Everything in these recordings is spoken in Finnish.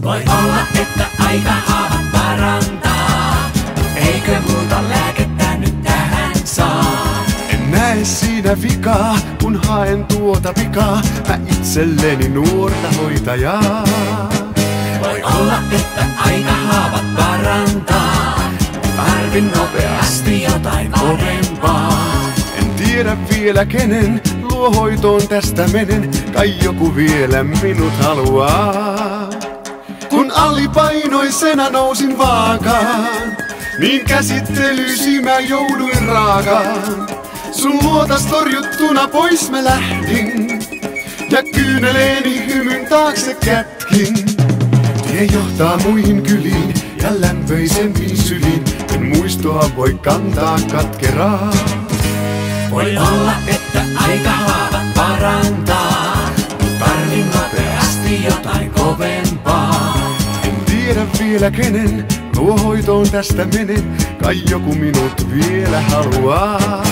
Voi olla, että aika haavat parantaa. Eikö muuta lääkettä nyt tähän saa? En näe siinä vikaa, kun haen tuota vikaa. Mä itselleni nuorta hoitajaa. Voi olla, että aika haavat parantaa. Tarvin nopeasti jotain kovempaa. En tiedä vielä kenen luo hoitoon tästä menen. Kai joku vielä minut haluaa. Kun alipainoisena nousin vaakaan, niin käsittelyysi mä jouduin raakaan. Sun luotas torjuttuna pois mä lähdin, ja kyyneleeni hymyn taakse kätkin. Tie johtaa muihin kyliin ja lämpöisempiin syliin, en muistoa voi kantaa katkeraa. Voi olla, että aika haavat parantaa. Tarvin nopeasti jotain kovempaa. En tiedä vielä kenen luo hoitoon tästä menen, kai joku minut vielä haluaa.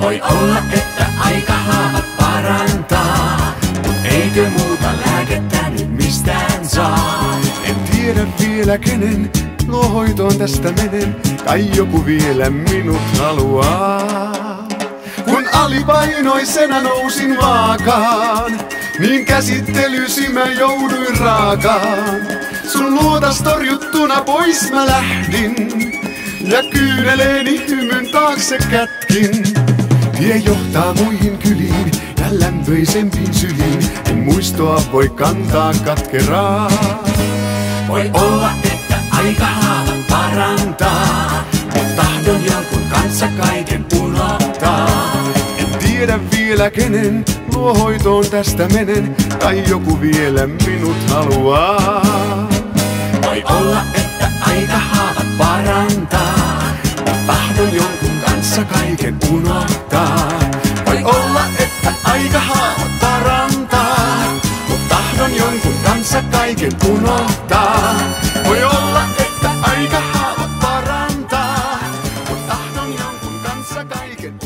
Voi olla, että aika haavat parantaa. Eikö muuta lääkettä nyt mistään saa? En tiedä vielä kenen luo hoitoon tästä menen, kai joku vielä minut haluaa. Kun alipainoisena nousin vaakaan, niin käsittelysi mä jouduin raakaan. Sun luotas torjuttuna pois mä lähdin, ja kyyneleeni hymyn taakse kätkin. Tie johtaa muihin kyliin ja lämpöisempiin syliin, en muistoa voi kantaa katkeraa. Voi olla, että aika haavat parantaa. Mut tahdon jonkun kanssa kaiken unohtaa. En tiedä vielä kenen luo hoitoon tästä menen, kai joku vielä minut haluaa. Voi olla, että aika haavat parantaa. Mut tahdon jonkun kanssa kaiken unohtaa. Voi olla, että aika haavat parantaa, Mut tahdon jonkun kanssa kaiken unohtaa. Voi olla, että aika haavat parantaa, Mut tahdon jonkun kanssa kaiken